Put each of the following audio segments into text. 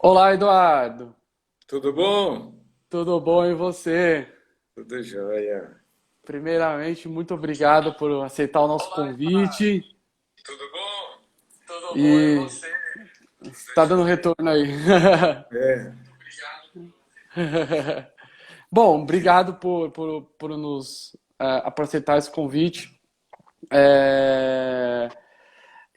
Olá, Eduardo. Tudo bom? Tudo bom e você? Tudo jóia. Primeiramente, muito obrigado por aceitar o nosso Olá, Eduardo. convite Tudo bom? Tudo bom e e você? Tudo está dando jóia. retorno aí. É, Bom, obrigado por nos por aceitar esse convite. É,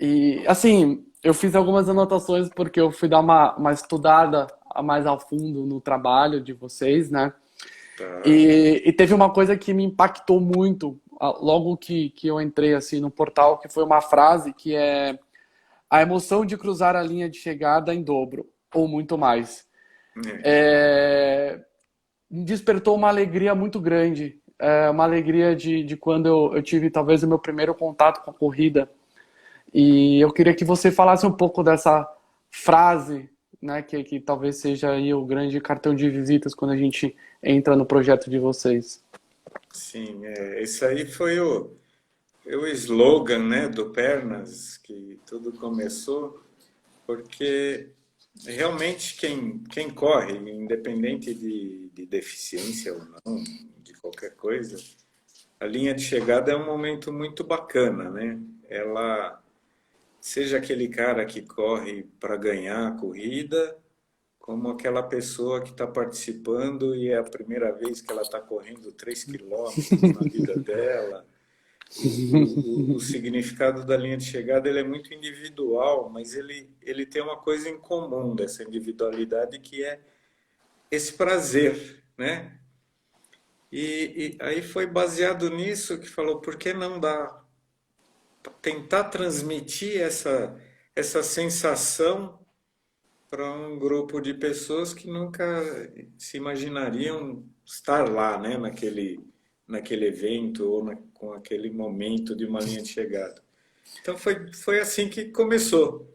E assim, eu fiz algumas anotações porque eu fui dar uma estudada a mais ao fundo no trabalho de vocês, né? tá. E teve uma coisa que me impactou muito logo que eu entrei assim no portal, que foi uma frase que é a emoção de cruzar a linha de chegada em dobro, ou muito mais. É. É, me despertou uma alegria muito grande, uma alegria de quando eu tive talvez o meu primeiro contato com a corrida. E eu queria que você falasse um pouco dessa frase, né, que talvez seja aí o grande cartão de visitas quando a gente entra no projeto de vocês. Sim, esse aí foi o slogan, né, do Pernas, que tudo começou, porque realmente quem corre, independente de deficiência ou não, de qualquer coisa, a linha de chegada é um momento muito bacana, né? Ela Seja aquele cara que corre para ganhar a corrida, como aquela pessoa que está participando e é a primeira vez que ela está correndo 3 quilômetros na vida dela. O significado da linha de chegada ele é muito individual, mas ele tem uma coisa em comum dessa individualidade que é esse prazer, né? E aí foi baseado nisso que falou, por que não dá tentar transmitir essa sensação para um grupo de pessoas que nunca se imaginariam estar lá, né, naquele evento ou com aquele momento de uma linha de chegada. Então foi assim que começou,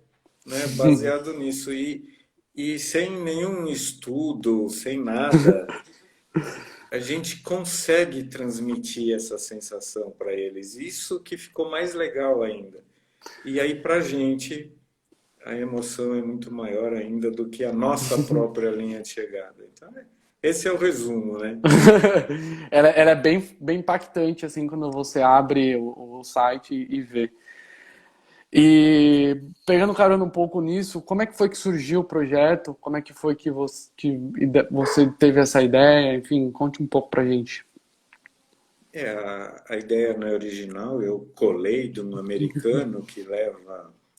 né, baseado nisso e sem nenhum estudo, sem nada, a gente consegue transmitir essa sensação para eles. Isso que ficou mais legal ainda. E aí para a gente a emoção é muito maior ainda do que a nossa própria linha de chegada. Então, esse é o resumo, né? Ela é bem impactante assim quando você abre o site e vê. E pegando carona um pouco nisso, como é que foi que surgiu o projeto? Como é que foi você teve essa ideia? Enfim, conte um pouco pra gente. A ideia não é original, eu colei de um americano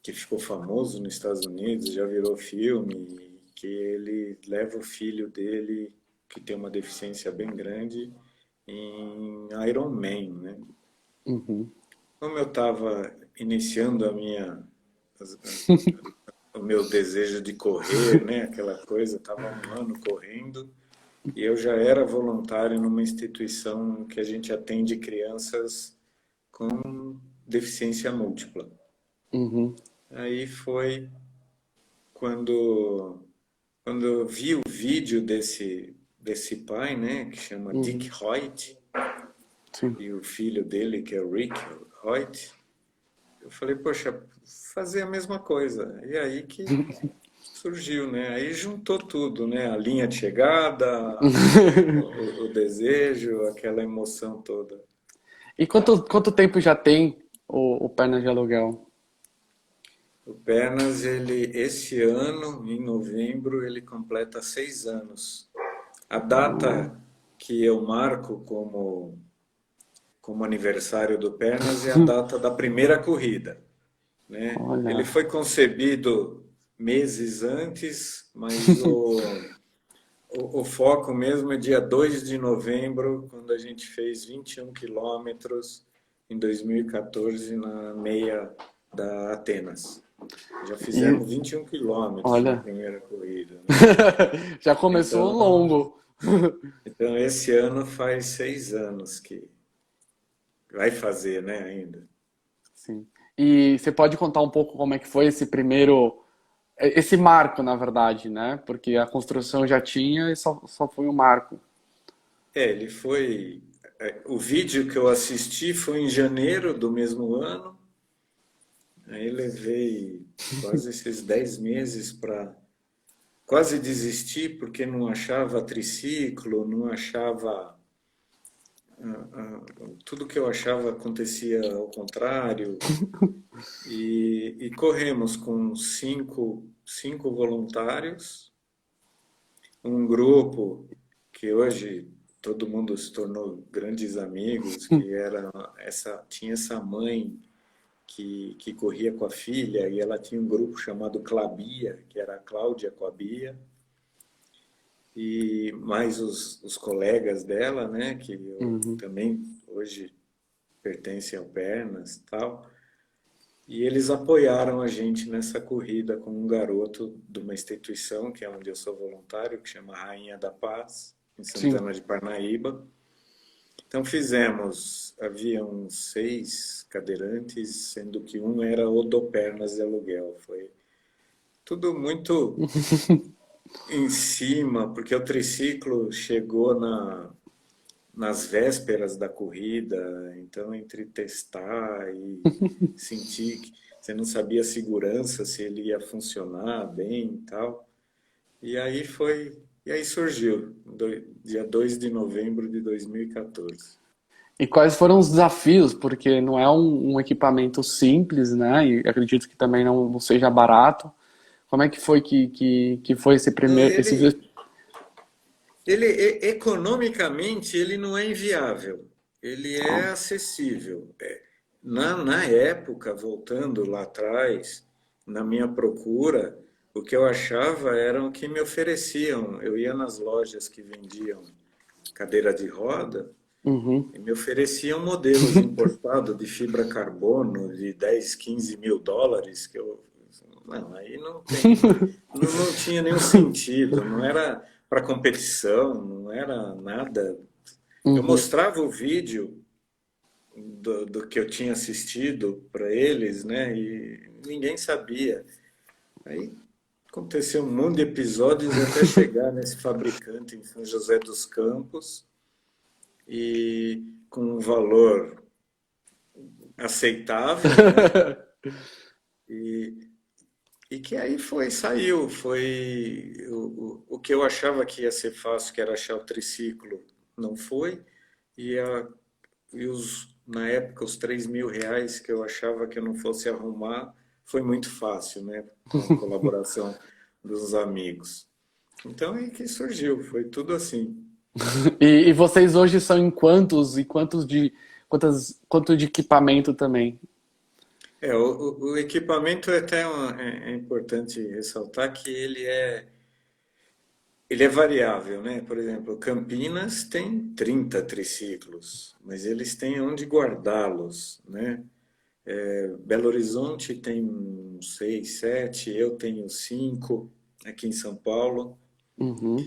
que ficou famoso nos Estados Unidos, já virou filme, que ele leva o filho dele, que tem uma deficiência bem grande, em Iron Man, né? Uhum. Como eu estava iniciando as- o meu desejo de correr, né? Aquela coisa, estava um ano correndo e eu já era voluntário numa instituição que a gente atende crianças com deficiência múltipla. Uhum. Aí foi quando, quando eu vi o vídeo desse pai, né? Que chama Dick Uhum. Hoyt, Sim. e o filho dele, que é o Rick Hoyt, eu falei, poxa, fazer a mesma coisa. E aí que surgiu, né? Aí juntou tudo, né? A linha de chegada, o desejo, aquela emoção toda. E quanto tempo já tem o Pernas de Aluguel? O Pernas, esse ano, em novembro, ele completa 6 anos. A Ah, data que eu marco como aniversário do Pernas é a data da primeira corrida, né? Ele olha. foi concebido meses antes, mas o foco mesmo é dia 2 de novembro, quando a gente fez 21 quilômetros em 2014 na meia da Atenas. Já E fizemos 21 quilômetros na olha, primeira corrida, né? já começou Então, longo. então, esse ano faz 6 anos que vai fazer, né, ainda. Sim. E você pode contar um pouco como é que foi esse marco, na verdade, né? Porque a construção já tinha e só foi um marco. Ele foi. O vídeo que eu assisti foi em janeiro do mesmo ano. Aí levei quase esses 10 meses quase desisti porque não achava triciclo, não achava. Tudo que eu achava acontecia ao contrário. E corremos com cinco voluntários, um grupo que hoje todo mundo se tornou grandes amigos, que era tinha essa mãe que corria com a filha, e ela tinha um grupo chamado Clabia, que era a Cláudia com a Bia, e mais os colegas dela, né, que eu Uhum. também hoje pertencem ao Pernas e tal. E eles apoiaram a gente nessa corrida com um garoto de uma instituição, que é onde eu sou voluntário, que chama Rainha da Paz, em Sim. Santana de Parnaíba. Então havia uns 6 cadeirantes, sendo que um era odopernas de aluguel. Foi tudo muito em cima, porque o triciclo chegou nas vésperas da corrida, então entre testar e sentir que você não sabia a segurança, se ele ia funcionar bem e tal. E aí surgiu, dia 2 de novembro de 2014. E quais foram os desafios? Porque não é um equipamento simples, né? E acredito que também não seja barato. Como é que foi que foi esse Não, primeiro, esse... economicamente ele não é inviável, ele é acessível. Na época, voltando lá atrás, na minha procura, o que eu achava era o que me ofereciam. Eu ia nas lojas que vendiam cadeira de roda Uhum. e me ofereciam modelos importados de fibra carbono de 10, 15 mil dólares, que eu... Não, aí não tinha nenhum sentido, não era para competição, não era nada. Eu Uhum. mostrava o vídeo do que eu tinha assistido para eles, né? E ninguém sabia. Aí aconteceu um monte de episódios até chegar nesse fabricante em São José dos Campos e com um valor aceitável, né? E, e que aí saiu. O que eu achava que ia ser fácil, que era achar o triciclo, não foi. E, na época, os R$ 3.000 que eu achava que eu não fosse arrumar, foi muito fácil, né? Com a colaboração dos amigos. Então é que surgiu, foi tudo assim. E vocês hoje são em quantos e quanto de equipamento também? O equipamento é até é importante ressaltar que ele é variável, né? Por exemplo, Campinas tem 30 triciclos, mas eles têm onde guardá-los, né? Belo Horizonte tem uns 6, 7, eu tenho 5 aqui em São Paulo. Uhum.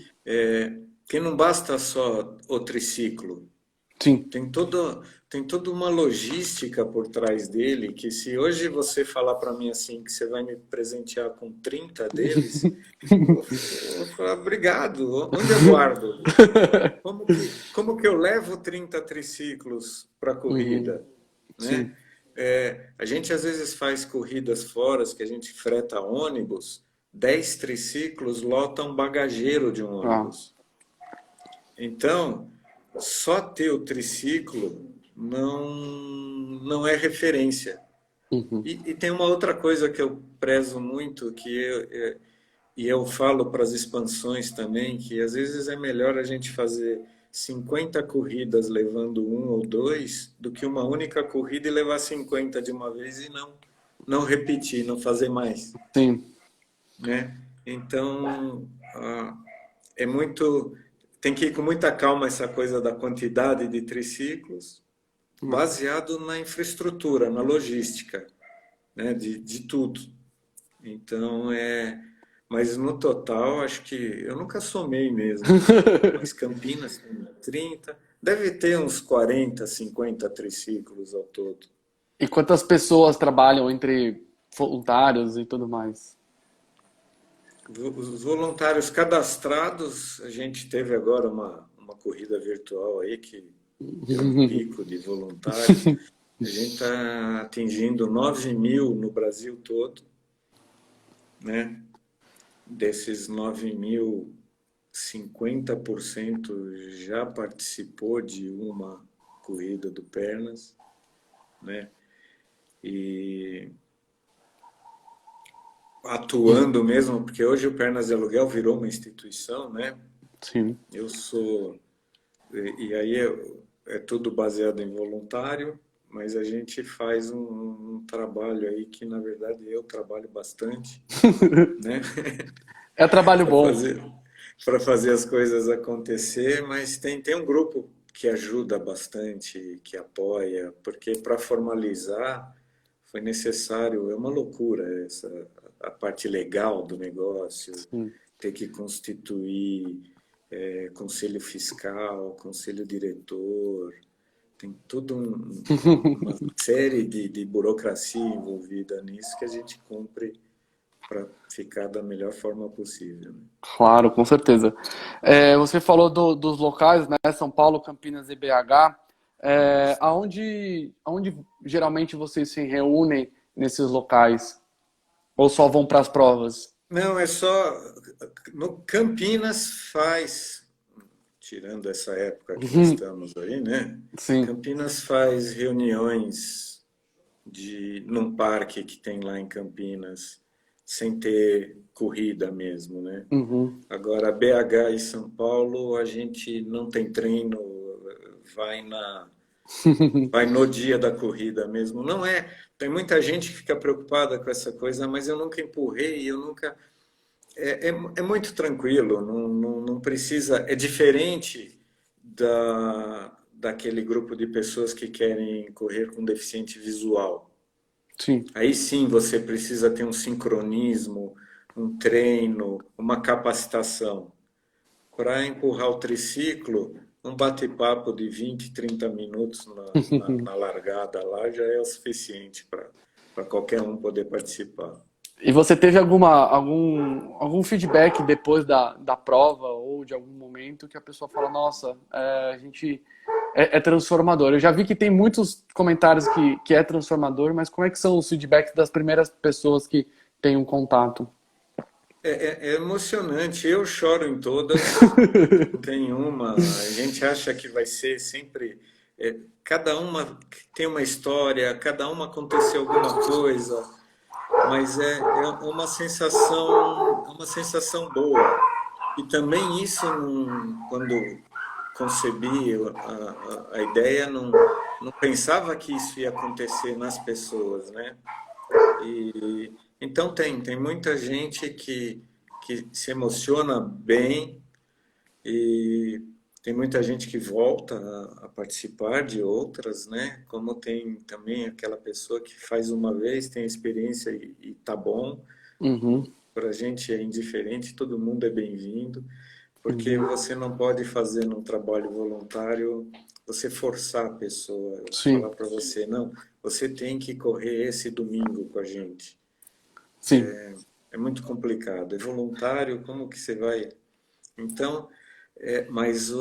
Que não basta só o triciclo, Sim. tem toda uma logística por trás dele, que se hoje você falar para mim assim, que você vai me presentear com 30 deles, eu vou falar, obrigado, onde eu guardo? Como que eu levo 30 triciclos para a Uhum. corrida, né? Sim. A gente às vezes faz corridas fora, que a gente freta ônibus, 10 triciclos lotam um bagageiro de um Ah. ônibus. Então, só ter o triciclo não é referência. Uhum. E tem uma outra coisa que eu prezo muito, e eu falo para as expansões também, que às vezes é melhor a gente fazer 50 corridas levando um ou dois, do que uma única corrida e levar 50 de uma vez e não repetir, não fazer mais, Sim. né? Então, é muito, tem que ir com muita calma essa coisa da quantidade de triciclos, Ah. baseado na infraestrutura, na logística, né, de tudo. Então, mas no total, acho que eu nunca somei mesmo, mas Campinas tem 30, deve ter uns 40, 50 triciclos ao todo. E quantas pessoas trabalham entre voluntários e tudo mais? Os voluntários cadastrados, a gente teve agora uma corrida virtual aí que deu um pico de voluntários. A gente está atingindo 9.000 no Brasil todo, né? desses 9.000, 50% já participou de uma corrida do Pernas, né? E atuando mesmo, porque hoje o Pernas de Aluguel virou uma instituição, né? Sim. Eu sou... E aí é tudo baseado em voluntário, mas a gente faz um trabalho aí que, na verdade, eu trabalho bastante, né? É trabalho Para bom. fazer, para fazer as coisas acontecer, mas tem um grupo que ajuda bastante, que apoia, porque para formalizar foi necessário, é uma loucura essa a parte legal do negócio, Sim. ter que constituir conselho fiscal, conselho diretor, tem toda uma série de burocracia envolvida nisso que a gente cumpre para ficar da melhor forma possível, né? Claro, com certeza. Você falou dos locais, né? São Paulo, Campinas e BH. Aonde geralmente vocês se reúnem nesses locais? Ou só vão para as provas? Não, é só. No Campinas faz, tirando essa época que estamos aí, né? Sim. Campinas faz reuniões num parque que tem lá em Campinas, sem ter corrida mesmo, né? Uhum. Agora, BH e São Paulo, a gente não tem treino, vai vai no dia da corrida mesmo. Não é. Tem muita gente que fica preocupada com essa coisa, mas eu nunca empurrei, eu nunca. É muito tranquilo, não precisa. É diferente daquele grupo de pessoas que querem correr com deficiente visual. Sim. Aí sim você precisa ter um sincronismo, um treino, uma capacitação. Para empurrar o triciclo, um bate-papo de 20, 30 minutos na largada lá já é o suficiente para qualquer um poder participar. E você teve algum feedback depois da prova ou de algum momento que a pessoa fala, nossa, a gente é transformador. Eu já vi que tem muitos comentários que é transformador, mas como é que são os feedbacks das primeiras pessoas que têm um contato? É emocionante, eu choro em todas, não tem uma. A gente acha que vai ser sempre. Cada uma tem uma história, cada uma aconteceu alguma coisa, mas é uma sensação boa. E também isso, quando concebi a ideia, não pensava que isso ia acontecer nas pessoas, né? E, então tem muita gente que se emociona bem e tem muita gente que volta a participar de outras, né? Como tem também aquela pessoa que faz uma vez, tem experiência e tá bom. Uhum, Para a gente é indiferente, todo mundo é bem-vindo, porque uhum. você não pode fazer num trabalho voluntário, você forçar a pessoa, falar Sim, para você, não, você tem que correr esse domingo com a gente. sim, É muito complicado. É voluntário, como que você vai? Então, mas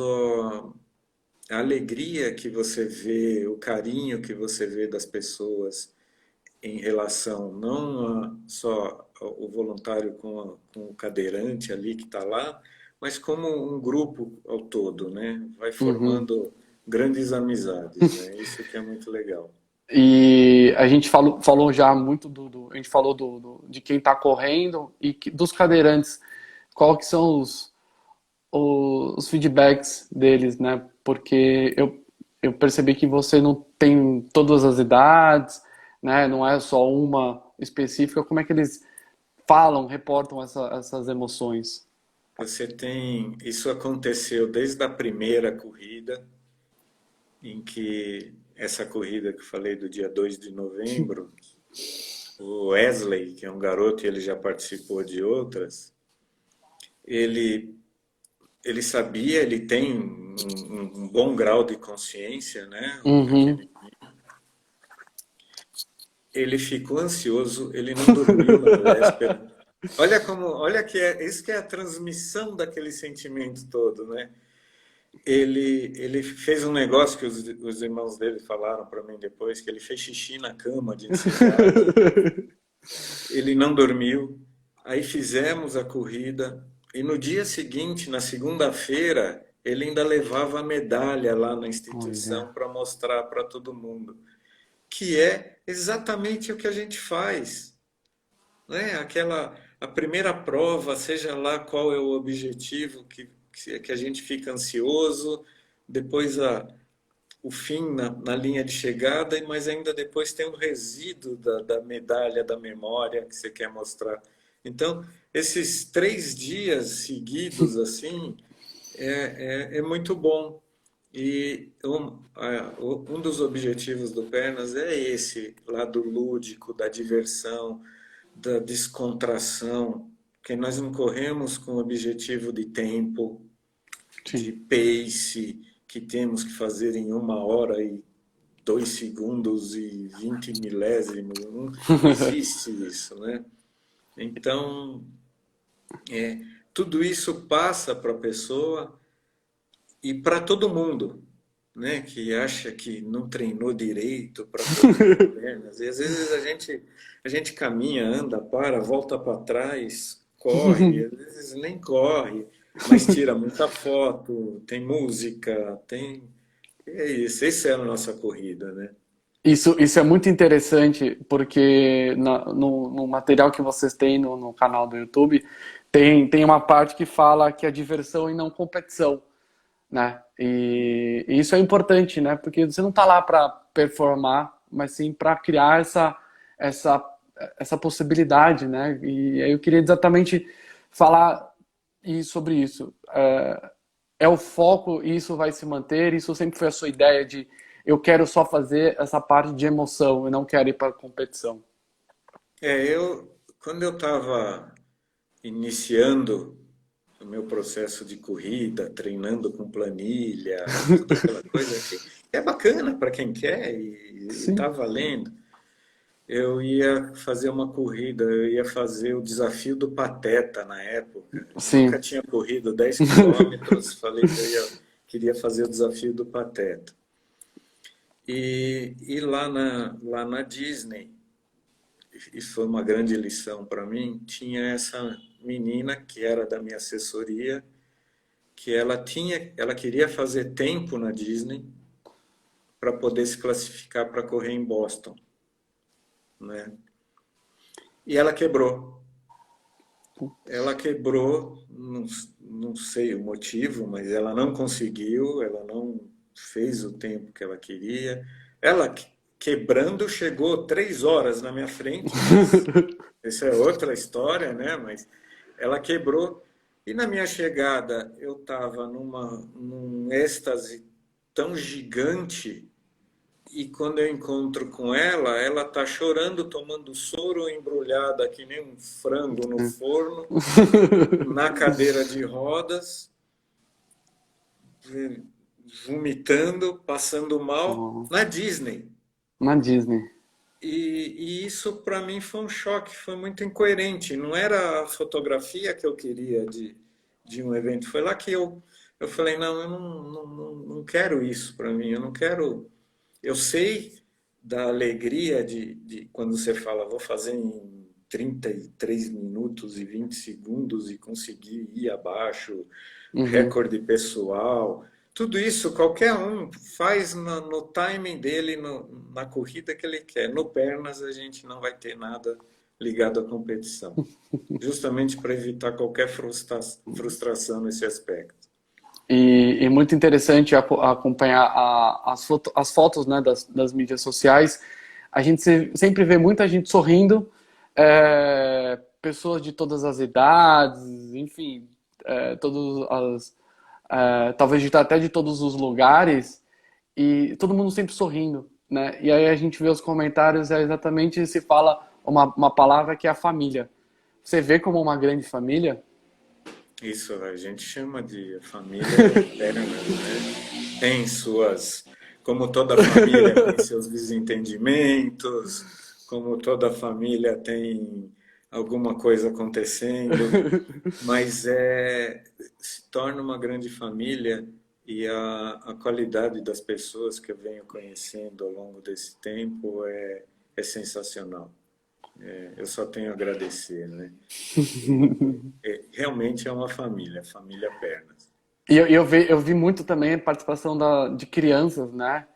a alegria que você vê, o carinho que você vê das pessoas em relação não só o voluntário com o cadeirante ali que está lá, mas como um grupo ao todo, né? Vai uhum. formando grandes amizades, né? Isso que é muito legal. E a gente falou já muito a gente falou de quem está correndo e dos cadeirantes. Qual que são os feedbacks deles, né? Porque eu percebi que você não tem todas as idades, né? Não é só uma específica. Como é que eles falam, reportam essas emoções? Você tem, isso aconteceu desde a primeira corrida, em que essa corrida que eu falei do dia 2 de novembro, o Wesley, que é um garoto e ele já participou de outras, ele ele sabia, ele tem um bom grau de consciência, né? Uhum. Ele ficou ansioso, ele não dormiu na véspera. Olha como, olha que isso que é a transmissão daquele sentimento todo, né? Ele fez um negócio que os irmãos dele falaram para mim depois, que ele fez xixi na cama de ansiedade. Ele não dormiu. Aí fizemos a corrida e no dia seguinte, na segunda-feira, ele ainda levava a medalha lá na instituição Olha. para mostrar para todo mundo, que é exatamente o que a gente faz, né? A primeira prova, seja lá qual é o objetivo que a gente fica ansioso, depois o fim na linha de chegada, mas ainda depois tem um resíduo da medalha, da memória que você quer mostrar. Então, esses 3 dias seguidos assim é muito bom. E um dos objetivos do Pernas é esse lado lúdico, da diversão, da descontração, porque nós não corremos com objetivo de tempo, de Sim. pace, que temos que fazer em 1 hora e 2 segundos e 20 milésimos. Não existe isso, né? Então, tudo isso passa para a pessoa e para todo mundo, né? Que acha que não treinou direito para correr no pernas. E às vezes a gente caminha, anda, para, volta para trás, corre, às vezes nem corre, mas tira muita foto, tem música, tem. É isso, essa é a nossa corrida, né? Isso é muito interessante, porque no material que vocês têm no canal do YouTube, tem uma parte que fala que é diversão e não competição, né? E isso é importante, né? Porque você não está lá para performar, mas sim para criar essa, essa possibilidade, né? E aí eu queria exatamente falar sobre isso. É o foco e isso vai se manter? Isso sempre foi a sua ideia de eu quero só fazer essa parte de emoção e não quero ir para a competição? Quando eu estava iniciando o meu processo de corrida, treinando com planilha, toda aquela coisa que é bacana para quem quer e está Sim, valendo. Eu ia fazer uma corrida, eu ia fazer o desafio do Pateta na época. Eu nunca sim. tinha corrido 10 quilômetros, falei que queria fazer o desafio do Pateta. E lá na Disney, isso foi uma grande lição para mim, tinha essa menina que era da minha assessoria, que ela queria fazer tempo na Disney para poder se classificar para correr em Boston, né? E ela quebrou. Ela quebrou, não sei o motivo, mas ela não conseguiu, ela não fez o tempo que ela queria. Ela quebrando chegou 3 horas na minha frente, mas essa é outra história, né? Mas ela quebrou. E na minha chegada eu estava num êxtase tão gigante e quando eu encontro com ela tá chorando, tomando soro, embrulhada que nem um frango no forno, na cadeira de rodas, vomitando, passando mal, Oh, na Disney. na Disney. E isso para mim foi um choque, foi muito incoerente. Não era a fotografia que eu queria de um evento. Foi lá que eu falei, não, eu não quero isso para mim, eu não quero. Eu sei da alegria de quando você fala, vou fazer em 33 minutos e 20 segundos e conseguir ir abaixo, Uhum. recorde pessoal. Tudo isso qualquer um faz no timing dele, na corrida que ele quer. No Pernas a gente não vai ter nada ligado à competição, justamente para evitar qualquer frustração nesse aspecto. E muito interessante acompanhar as fotos, né, das mídias sociais. A gente sempre vê muita gente sorrindo, pessoas de todas as idades, enfim, todas talvez até de todos os lugares, e todo mundo sempre sorrindo, né? E aí a gente vê os comentários, exatamente se fala uma palavra que é a família. Você vê como uma grande família? Isso a gente chama de família Pernas, né? Tem suas, como toda família tem seus desentendimentos, como toda família tem alguma coisa acontecendo, mas se torna uma grande família e a qualidade das pessoas que eu venho conhecendo ao longo desse tempo é sensacional. Eu só tenho a agradecer, né? Realmente é uma família, família Pernas. E eu vi muito também a participação de crianças, né?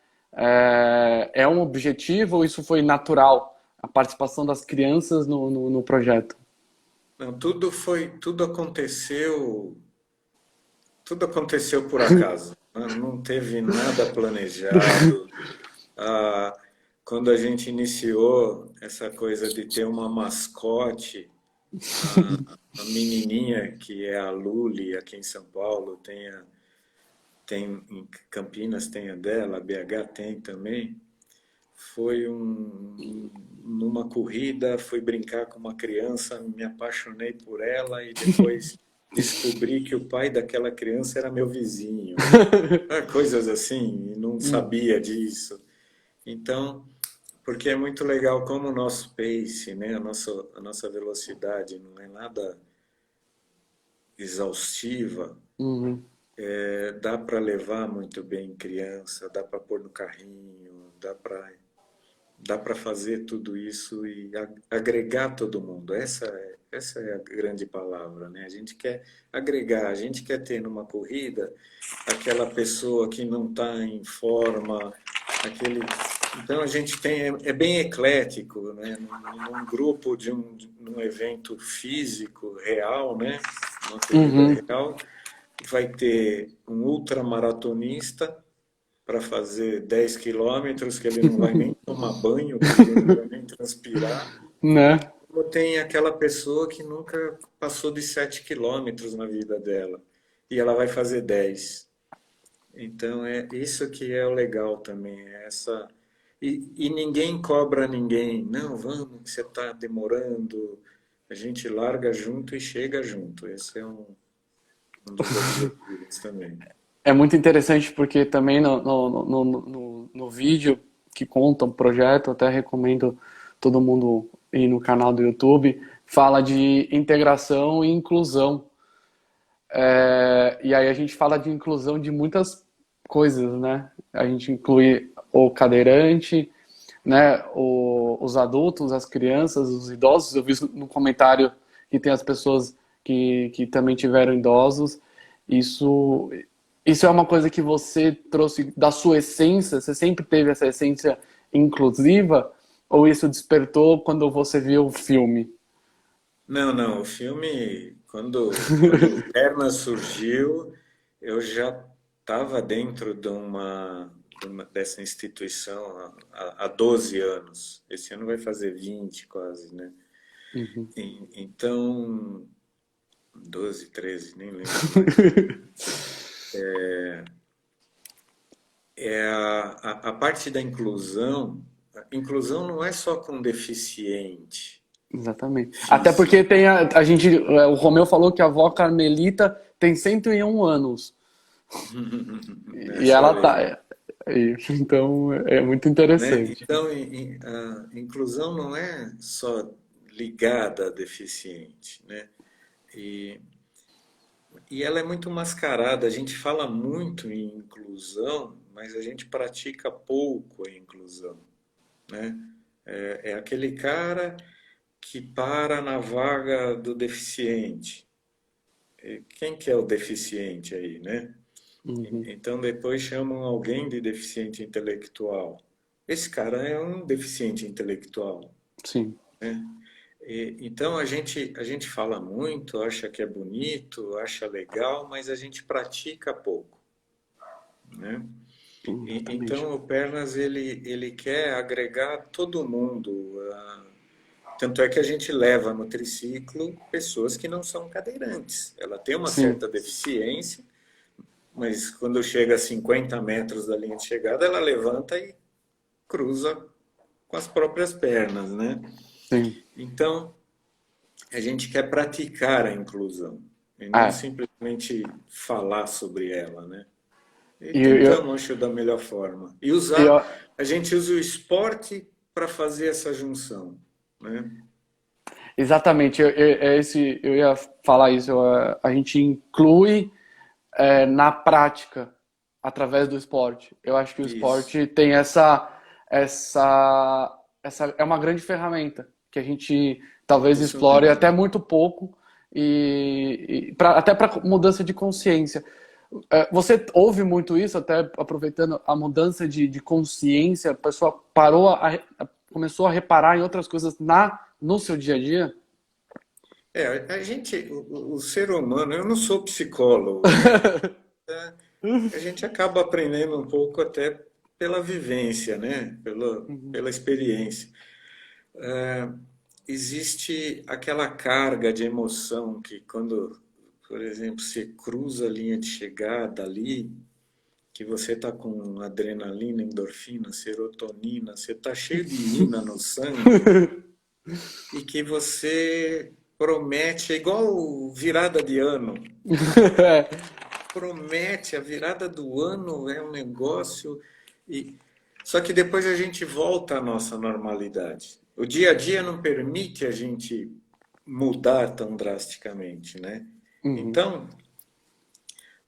É um objetivo ou isso foi natural? A participação das crianças no projeto? Não, tudo aconteceu por acaso, né? Não teve nada planejado. Ah, quando a gente iniciou essa coisa de ter uma mascote, a menininha que é a Luli aqui em São Paulo, tem em Campinas tem a dela, a BH tem também. Foi numa corrida, fui brincar com uma criança, me apaixonei por ela e depois descobri que o pai daquela criança era meu vizinho. Coisas assim, e não sabia disso. Então, porque é muito legal como o nosso pace, né, a nossa velocidade não é nada exaustiva, Uhum. dá para levar muito bem criança, dá para pôr no carrinho, dá para fazer tudo isso e agregar todo mundo. Essa é a grande palavra, né? A gente quer agregar, a gente quer ter numa corrida aquela pessoa que não está em forma, aquele. Então a gente tem é bem eclético, né? Num grupo num evento físico real, né? Uma corrida Uhum. real, vai ter um ultramaratonista para fazer 10 quilômetros, que ele não vai nem tomar banho, porque ele não vai nem transpirar. Né? Ou tem aquela pessoa que nunca passou de 7 quilômetros na vida dela, e ela vai fazer 10. Então é isso que é o legal também, é essa. E ninguém cobra ninguém. Não, vamos, que você está demorando. A gente larga junto e chega junto. Esse é um dos objetivos também. É muito interessante porque também no vídeo que conta o projeto, até recomendo todo mundo ir no canal do YouTube, fala de integração e inclusão. E aí a gente fala de inclusão de muitas coisas, né? A gente inclui o cadeirante, né? Os adultos, as crianças, os idosos. Eu vi no comentário que tem as pessoas que também tiveram idosos. Isso, isso é uma coisa que você trouxe da sua essência? Você sempre teve essa essência inclusiva? Ou isso despertou quando você viu o filme? Não, não, o filme, quando o Pernas surgiu, eu já estava dentro dessa instituição há 12 anos. Esse ano vai fazer 20 quase, né? Uhum. Então, 12, 13, nem lembro mais. A parte da inclusão, a inclusão não é só com deficiente Exatamente. Até porque físico. tem a gente, o Romeu falou que a avó Carmelita tem 101 anos É e só ela ver. tá, então é muito Né? interessante. Então, a inclusão não é só ligada a deficiente, né? E, e ela é muito mascarada. A gente fala muito em inclusão, mas a gente pratica pouco a inclusão, né? É aquele cara que para na vaga do deficiente. E quem que é o deficiente aí, né? Uhum. Então depois chamam alguém de deficiente intelectual. Esse cara é um deficiente intelectual, Sim, né? Então a gente fala muito, acha que é bonito, acha legal, mas a gente pratica pouco, né? exatamente. Então o Pernas ele quer agregar todo mundo. Tanto é que a gente leva no triciclo pessoas que não são cadeirantes. Ela tem uma Sim, certa deficiência, mas quando chega a 50 metros da linha de chegada, ela levanta e cruza com as próprias pernas, né? sim. Então, a gente quer praticar a inclusão e não É. simplesmente falar sobre ela, né? E E eu, tentamos, acho, da melhor forma. E eu, a gente usa o esporte para fazer essa junção, né? exatamente, eu ia falar isso. A gente inclui na prática através do esporte. Eu acho que o Isso. esporte tem essa é uma grande ferramenta. que a gente talvez Isso explore mesmo. até muito pouco, até para mudança de consciência. Você ouve muito isso, até aproveitando a mudança de consciência, a pessoa começou a reparar em outras coisas no seu dia a dia? A gente, o ser humano, eu não sou psicólogo, né? A gente acaba aprendendo um pouco até pela vivência, né? Pela experiência. Existe aquela carga de emoção que quando, por exemplo, você cruza a linha de chegada ali, que você está com adrenalina, endorfina, serotonina, você está cheio de ina no sangue e que você promete, é igual virada de ano. Promete, a virada do ano é um negócio e só que depois a gente volta à nossa normalidade. O dia a dia não permite a gente mudar tão drasticamente, né? Uhum. Então,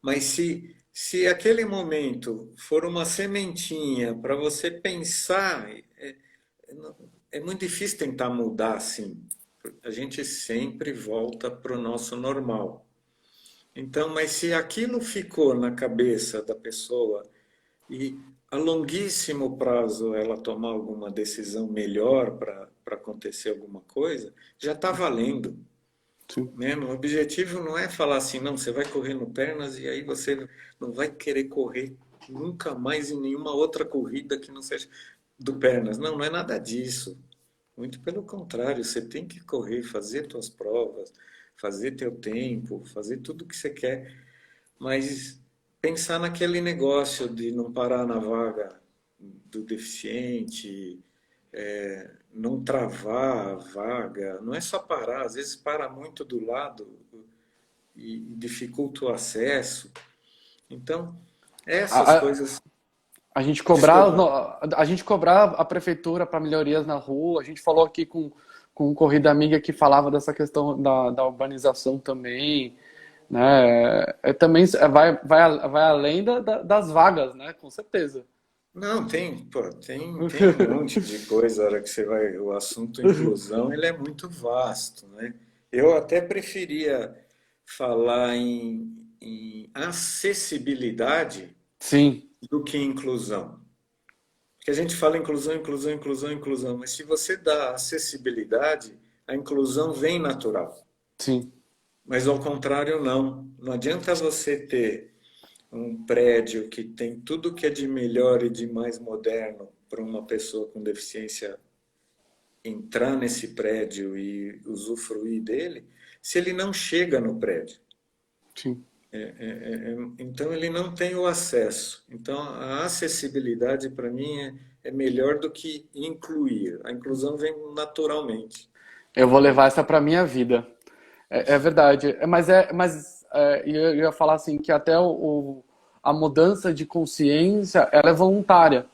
mas se aquele momento for uma sementinha para você pensar, é muito difícil tentar mudar assim. A gente sempre volta para o nosso normal. Então, mas se aquilo ficou na cabeça da pessoa e a longuíssimo prazo ela tomar alguma decisão melhor para acontecer alguma coisa, já está valendo. Sim. Né? O objetivo não é falar assim, não, você vai correr no pernas e aí você não vai querer correr nunca mais em nenhuma outra corrida que não seja do pernas. Não, não é nada disso. Muito pelo contrário, você tem que correr, fazer suas provas, fazer teu tempo, fazer tudo o que você quer, mas pensar naquele negócio de não parar na vaga do deficiente, não travar a vaga, não é só parar, às vezes para muito do lado e dificulta o acesso. Então, A, essas a, coisas. a gente cobrar, Desculpa. a gente cobrar a prefeitura para melhorias na rua. A gente falou aqui com um Corrida Amiga que falava dessa questão da urbanização também, né? Também vai além das vagas, né? Com certeza. Não, tem, pô, tem um monte de coisa, a hora que você vai, o assunto inclusão, ele é muito vasto, né? Eu até preferia falar em acessibilidade Sim, do que inclusão. Porque a gente fala inclusão, inclusão, inclusão, inclusão, mas se você dá acessibilidade, a inclusão vem natural. sim. Mas ao contrário, não. Não adianta você ter um prédio que tem tudo que é de melhor e de mais moderno para uma pessoa com deficiência entrar nesse prédio e usufruir dele, se ele não chega no prédio. Sim. Então ele não tem o acesso. Então a acessibilidade para mim é melhor do que incluir. A inclusão vem naturalmente. Eu vou levar essa para minha vida. É verdade. Eu ia falar assim que até a mudança de consciência, ela é voluntária,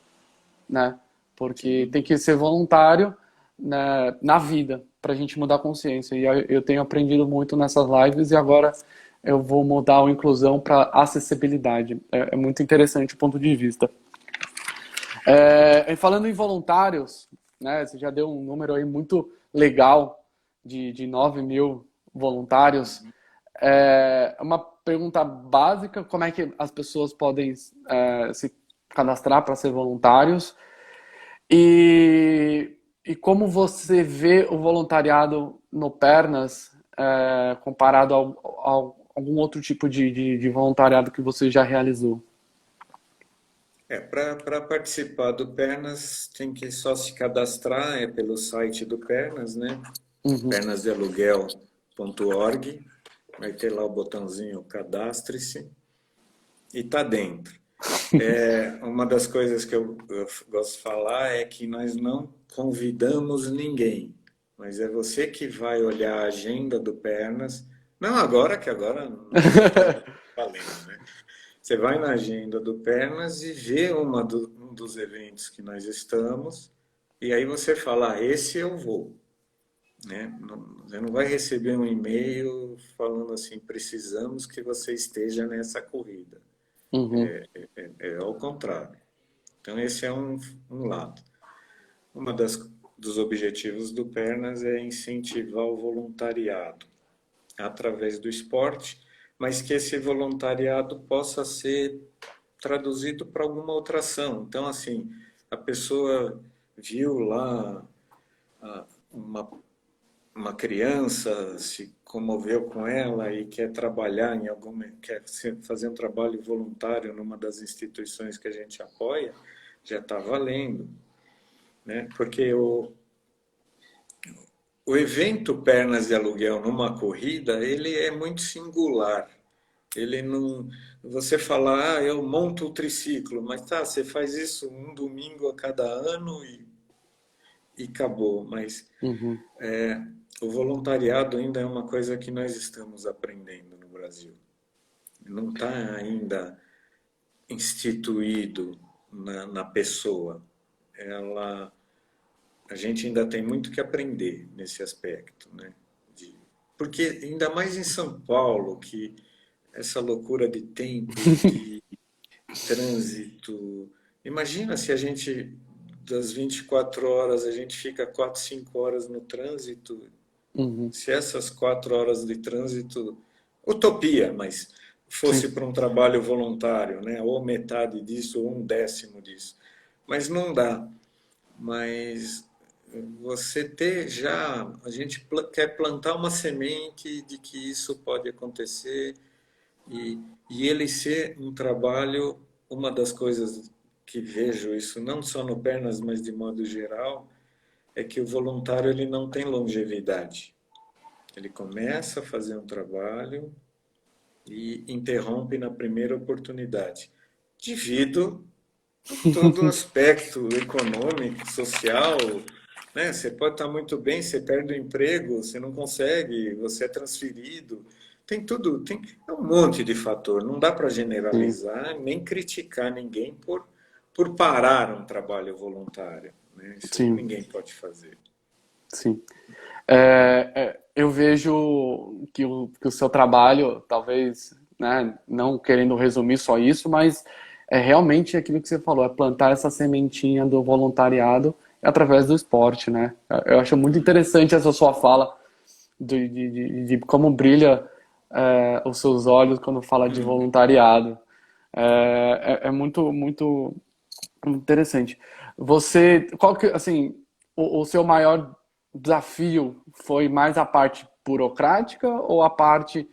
né? Porque Sim. tem que ser voluntário, né, na vida para a gente mudar a consciência. E eu tenho aprendido muito nessas lives e agora eu vou mudar a inclusão para acessibilidade. É muito interessante o ponto de vista. E falando em voluntários, né, você já deu um número aí muito legal de 9 mil voluntários. Uma pergunta básica: como é que as pessoas podem se cadastrar para ser voluntários? E como você vê o voluntariado no Pernas comparado a algum outro tipo de voluntariado que você já realizou? Para participar do Pernas tem que só se cadastrar pelo site do Pernas, né? Uhum. pernasdealuguel.org. Vai ter lá o botãozinho cadastre-se e tá dentro. Uma das coisas que eu gosto de falar é que nós não convidamos ninguém, mas é você que vai olhar a agenda do Pernas. Não agora, que agora nós estamos valendo, né? Você vai na agenda do Pernas e vê um dos eventos que nós estamos, e aí você fala, esse eu vou, né? Você não vai receber um e-mail falando assim, precisamos que você esteja nessa corrida. Uhum. É ao contrário. Então esse é um lado. Uma das dos objetivos do Pernas é incentivar o voluntariado através do esporte, mas que esse voluntariado possa ser traduzido para alguma outra ação. Então, assim, a pessoa viu lá uma, uma criança, se comoveu com ela e quer trabalhar em alguma, quer fazer um trabalho voluntário numa das instituições que a gente apoia, já está valendo, né? Porque o evento Pernas de Aluguel numa corrida, ele é muito singular. Ele não. Você fala, eu monto o triciclo, mas tá, você faz isso um domingo a cada ano e acabou. Mas Uhum. o voluntariado ainda é uma coisa que nós estamos aprendendo no Brasil. Não está ainda instituído na pessoa. Ela, a gente ainda tem muito que aprender nesse aspecto, né? Porque ainda mais em São Paulo, que essa loucura de tempo, de trânsito. Imagina se a gente, das 24 horas, a gente fica 4, 5 horas no trânsito. Uhum. Se essas 4 horas de trânsito, utopia, mas fosse Sim. para um trabalho voluntário, né? Ou metade disso, ou um décimo disso. Mas não dá. Mas você ter já, a gente quer plantar uma semente de que isso pode acontecer e, e ele ser um trabalho, uma das coisas que vejo isso não só no Pernas, mas de modo geral, é que o voluntário ele não tem longevidade. Ele começa a fazer um trabalho e interrompe na primeira oportunidade. Devido todo o aspecto econômico, social, né? Você pode estar muito bem, você perde o emprego, você não consegue, você é transferido. Tem tudo, tem é um monte de fator. Não dá para Sim. generalizar nem criticar ninguém por parar um trabalho voluntário, né? Isso Sim. ninguém pode fazer. Sim. Eu vejo que o seu trabalho, talvez, né, não querendo resumir só isso, mas é realmente aquilo que você falou, é plantar essa sementinha do voluntariado através do esporte, né? Eu acho muito interessante essa sua fala de como brilha os seus olhos quando fala de voluntariado. É muito, muito interessante. Você, qual que, assim, o seu maior desafio foi mais a parte burocrática ou a parte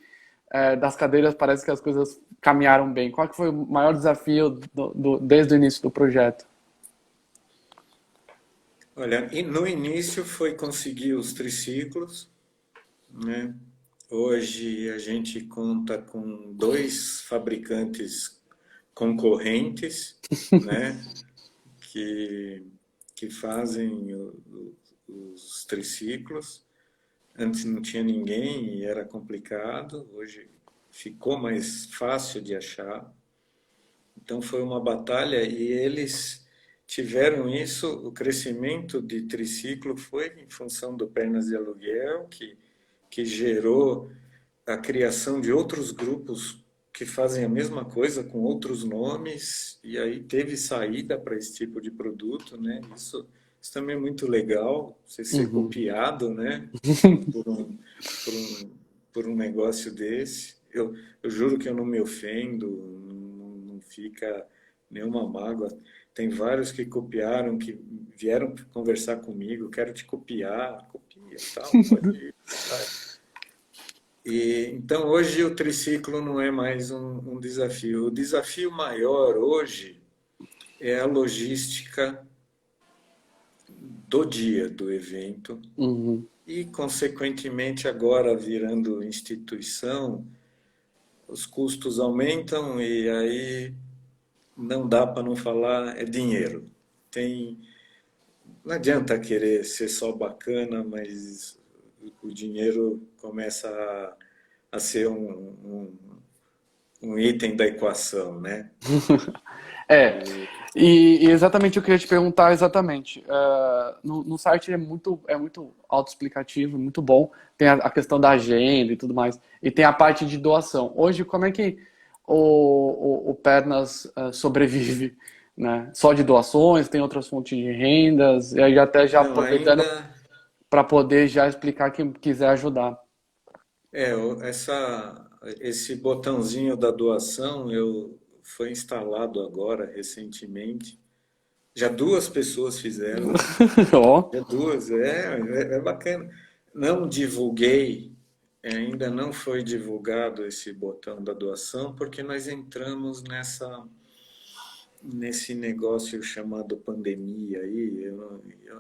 das cadeiras? Parece que as coisas caminharam bem. Qual que foi o maior desafio desde o início do projeto? Olha, e no início foi conseguir os triciclos, né? Hoje a gente conta com 2 fabricantes concorrentes, né? Que, que fazem os triciclos. Antes não tinha ninguém e era complicado. Hoje ficou mais fácil de achar. Então foi uma batalha e eles tiveram isso. O crescimento de triciclo foi em função do Pernas de Aluguel, que gerou a criação de outros grupos que fazem a mesma coisa com outros nomes, e aí teve saída para esse tipo de produto, né? Isso também é muito legal, você ser Uhum. copiado, né? Por um, por um, por um negócio desse. Eu juro que eu não me ofendo, não fica nenhuma mágoa. Tem vários que copiaram, que vieram conversar comigo, quero te copiar, copia, tal, pode ir. E, então, hoje o triciclo não é mais um desafio. O desafio maior hoje é a logística do dia do evento Uhum. e, consequentemente, agora virando instituição, os custos aumentam e aí não dá para não falar, é dinheiro. Tem, não adianta querer ser só bacana, mas o dinheiro começa a ser um item da equação, né? É, E, e exatamente eu queria te perguntar exatamente. No site é muito autoexplicativo, muito bom. Tem a questão da agenda e tudo mais. E tem a parte de doação. Hoje, como é que o Pernas sobrevive? né? Só de doações, tem outras fontes de rendas, e aí até já Não, aproveitando ainda para poder já explicar quem quiser ajudar. esse botãozinho da doação foi instalado agora recentemente. Já duas pessoas fizeram. Ó, Já duas, é bacana. Não divulguei, ainda não foi divulgado esse botão da doação, porque nós entramos nesse negócio chamado pandemia aí.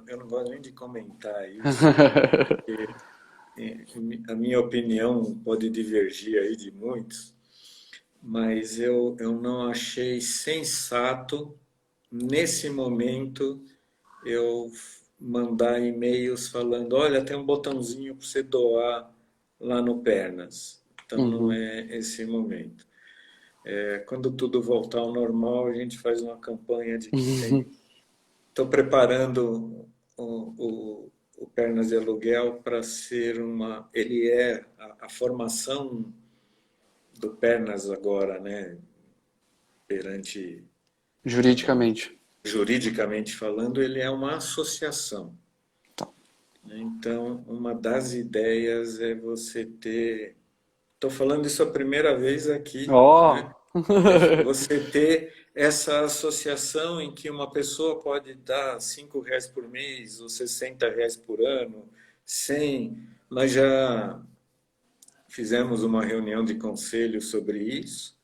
Eu não gosto nem de comentar isso, porque a minha opinião pode divergir aí de muitos, mas eu não achei sensato, nesse momento, eu mandar e-mails falando, olha, tem um botãozinho para você doar lá no Pernas. Então não uhum. é esse momento. Quando tudo voltar ao normal, a gente faz uma campanha de que tem. Estou preparando o Pernas de Aluguel para ser uma. Ele é a formação do Pernas agora, né? Perante, Juridicamente. juridicamente falando, ele é uma associação. Tá. Então, uma das ideias é você ter. Estou falando isso a primeira vez aqui, né? Ó. É você ter essa associação em que uma pessoa pode dar R$ 5 por mês ou R$ 60 por ano, 100. Nós já fizemos uma reunião de conselho sobre isso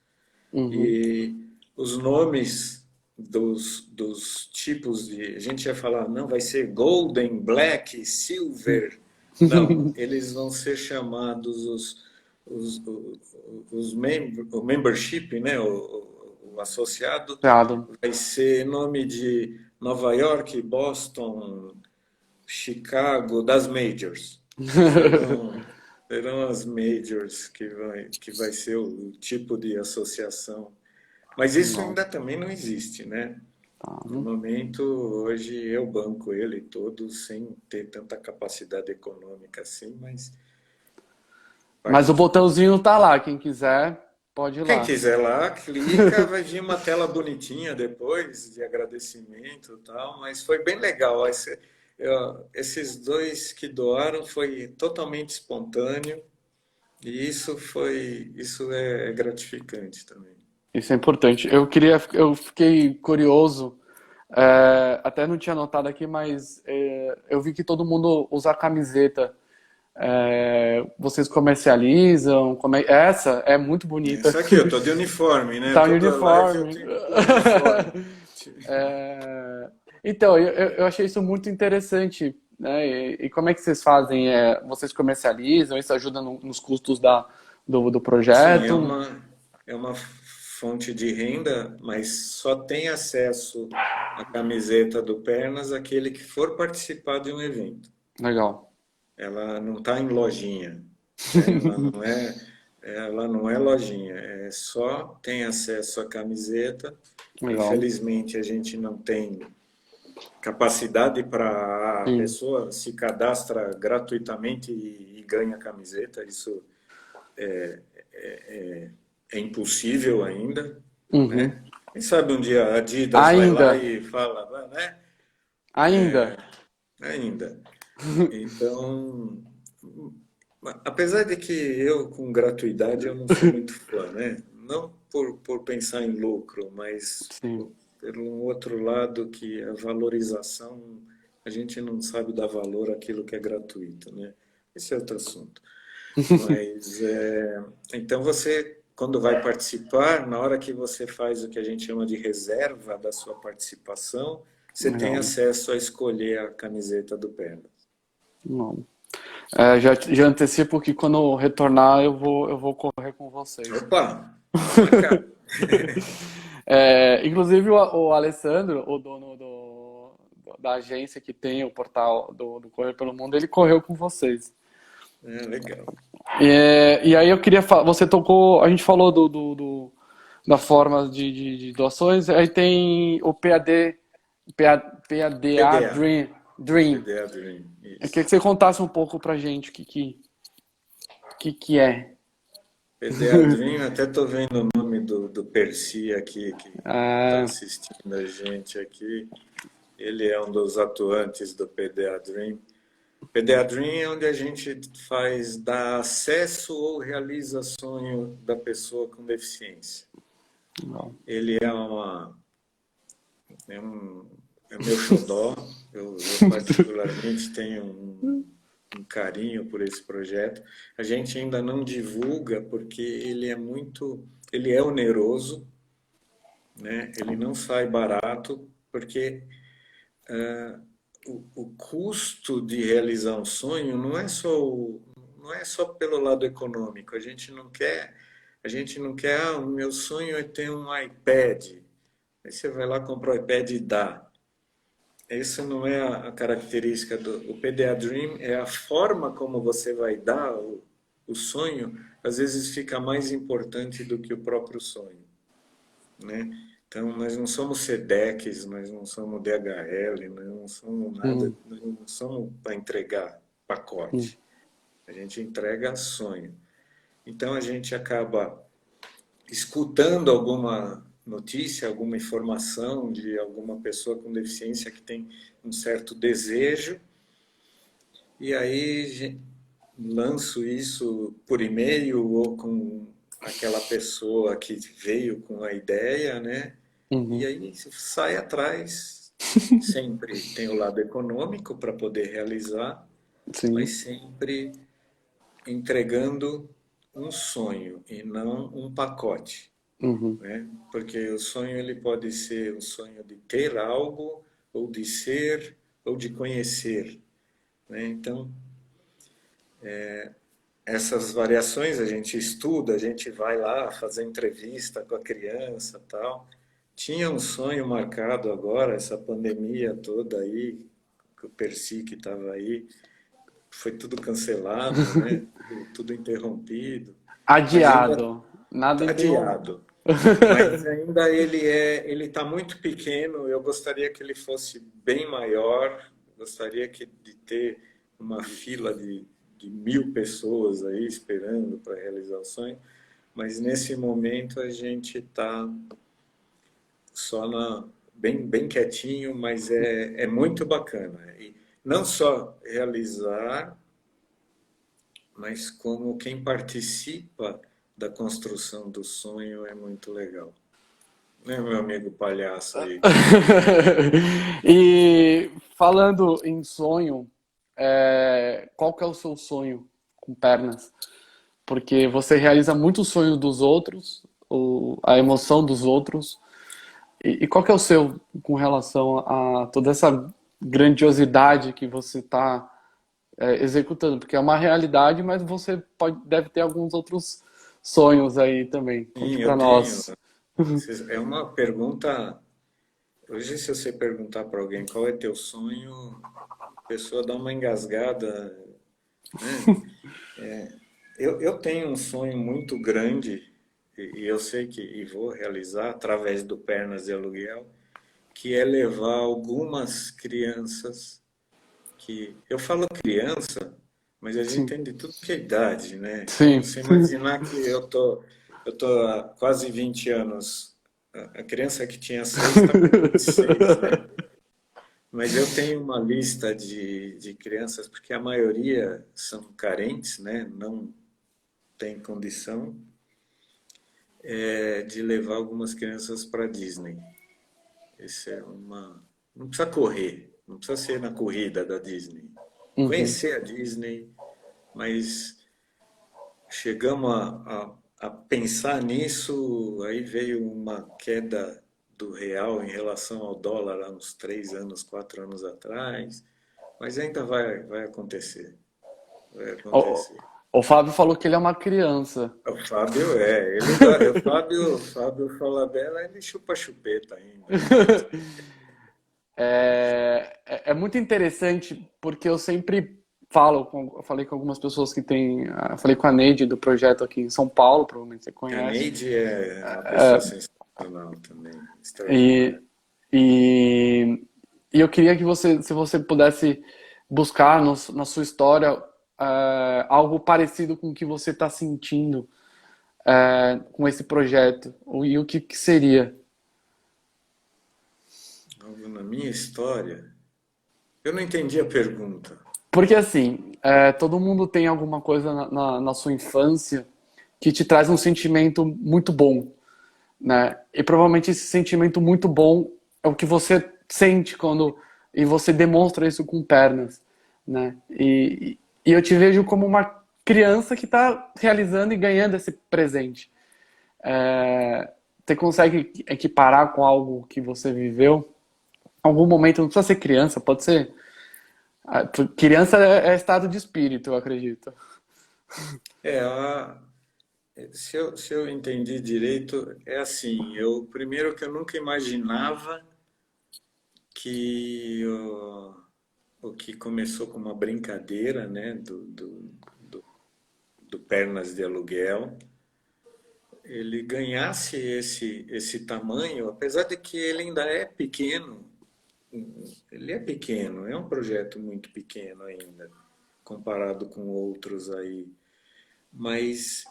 Uhum. e os nomes dos tipos de. A gente ia falar, não, vai ser Golden, Black, Silver. Não, eles vão ser chamados os, o membership, né? O associado Obrigado. vai ser nome de Nova York, Boston, Chicago, das majors. Serão, serão as majors que vai ser o tipo de associação. Mas isso Não. ainda também não existe, né? Tá. No momento, hoje eu banco ele todo sem ter tanta capacidade econômica assim, mas Mas o parte. botãozinho tá lá. Quem quiser, pode ir Quem lá. quiser lá, clica, vai vir uma tela bonitinha depois de agradecimento e tal, mas foi bem legal. Esses dois que doaram foi totalmente espontâneo e isso é gratificante também. Isso é importante. Eu fiquei curioso, até não tinha notado aqui, mas eu vi que todo mundo usa a camiseta. Vocês comercializam? Essa é muito bonita. Isso aqui, eu tô de uniforme, né? Tá no Toda live eu uniforme. tenho que pôr uniforme. É, Então, eu achei isso muito interessante, né? E como é que vocês fazem? Vocês comercializam? Isso ajuda nos custos do Sim, projeto? é uma fonte de renda, mas só tem acesso à camiseta do Pernas aquele que for participar de um evento. Legal. Ela não está em lojinha, né? Ela não é lojinha, só tem acesso à camiseta. Legal. Infelizmente, a gente não tem capacidade para a Sim. pessoa se cadastra gratuitamente e ganha a camiseta. Isso é impossível ainda, Uhum. né? Quem sabe um dia a Adidas vai lá Ainda. e fala, né? Ainda. Ainda. Então, apesar de que eu, com gratuidade, eu não sou muito fã, né? Não por pensar em lucro, mas Sim. pelo outro lado que a valorização, a gente não sabe dar valor àquilo que é gratuito, né? Esse é outro assunto. Mas, então você, quando vai participar, na hora que você faz o que a gente chama de reserva da sua participação, você tem Legal. acesso a escolher a camiseta do Pernas. Não. Já antecipo que quando eu retornar eu vou correr com vocês. Opa, tá marcado. Inclusive o Alessandro, o dono da agência que tem o portal do Correr pelo Mundo, ele correu com vocês. Legal. E aí eu queria falar, você tocou, a gente falou da forma de doações, aí tem o PADA PDA, Dream. PDA Dream, Eu queria isso. que você contasse um pouco pra gente o que é. Pediadrinho, até estou vendo o nome do Percy aqui, que está É, assistindo a gente aqui. Ele é um dos atuantes do Pediadream. Pediadream é onde a gente faz, dá acesso ou realiza sonho da pessoa com deficiência. legal. Ele é um, é meu xodó. Eu particularmente tenho um carinho por esse projeto. A gente ainda não divulga porque ele é oneroso, né? Ele não sai barato porque o custo de realizar um sonho não é só pelo lado econômico. A gente não quer, o meu sonho é ter um iPad. Aí você vai lá, compra o iPad e dá. Essa não é a característica do PDA Dream, é a forma como você vai dar o sonho, às vezes fica mais importante do que o próprio sonho, né? Então, nós não somos SEDECs, nós não somos DHL, nós não somos nada, Hum, nós não somos para entregar hum, pacote. A gente entrega sonho. Então, a gente acaba escutando alguma notícia, alguma informação de alguma pessoa com deficiência que tem um certo desejo, e aí lanço isso por e-mail ou com aquela pessoa que veio com a ideia, né? E uhum, aí sai atrás. Sempre tem o lado econômico para poder realizar, mas sim, sempre entregando um sonho e não um pacote, uhum, né? Porque o sonho ele pode ser um sonho de ter algo, ou de ser, ou de conhecer, né? Então, essas variações a gente estuda, a gente vai lá fazer entrevista com a criança, tal. Tinha um sonho marcado agora, essa pandemia toda aí, que o Percy que estava aí, foi tudo cancelado, né? Tudo interrompido, mas ainda adiado, nada tá interrompido. adiado. Mas ainda ele está muito pequeno. Eu gostaria que ele fosse bem maior. Gostaria de ter uma fila de 1.000 pessoas aí esperando para realizar o sonho. Mas nesse momento a gente está só bem quietinho, mas é muito bacana. E não só realizar, mas como quem participa da construção do sonho é muito legal. Né, meu amigo palhaço aí? E falando em sonho, qual que é o seu sonho com pernas? Porque você realiza muito o sonho dos outros, a emoção dos outros. E qual que é o seu com relação a toda essa grandiosidade que você está executando? Porque é uma realidade, mas você deve ter alguns outros sonhos aí também. Conte Sim, para eu tenho. nós. É uma pergunta. Hoje, se você perguntar para alguém qual é teu sonho, a pessoa dá uma engasgada, né? Eu tenho um sonho muito grande e eu sei que e vou realizar através do Pernas de Aluguel, que é levar algumas crianças que eu falo criança, mas a gente Sim, tem de tudo que é idade, né? Então, sim. você imaginar que eu tô há quase 20 anos, a criança que tinha 6 está com 26, né? Mas eu tenho uma lista de crianças, porque a maioria são carentes, né? Não tem condição, de levar algumas crianças para Disney. Esse é uma. Não precisa correr, não precisa ser na corrida da Disney. Uhum. Conhecer a Disney, mas chegamos a pensar nisso, aí veio uma queda do real em relação ao dólar há uns 3 anos, 4 anos atrás, mas ainda vai acontecer, vai O, acontecer. o Fábio falou que ele é uma criança. O Fábio o Fábio Falabella, ele chupa chupeta ainda, né? É muito interessante porque eu sempre eu falei com algumas pessoas que têm, eu falei com a Neide do projeto aqui em São Paulo, provavelmente você A conhece. Neide é uma pessoa sensacional também, E, extraordinária. e, e eu queria que se você pudesse buscar na sua história algo parecido com o que você está sentindo com esse projeto? E o que que seria? Algo na minha história. Eu não entendi a pergunta. Porque assim, todo mundo tem alguma coisa na sua infância que te traz um sentimento muito bom, né? E provavelmente esse sentimento muito bom é o que você sente quando e você demonstra isso com pernas, né? E eu te vejo como uma criança que está realizando e ganhando esse presente. Você consegue equiparar com algo que você viveu? Algum momento, não precisa ser criança, pode ser. Criança é estado de espírito, eu acredito. É, se eu entendi direito, é assim, primeiro que eu nunca imaginava que o que começou com uma brincadeira, né, do Pernas de Aluguel, ele ganhasse esse tamanho, apesar de que ele ainda é pequeno. Ele é pequeno, é um projeto muito pequeno ainda, comparado com outros aí. Mas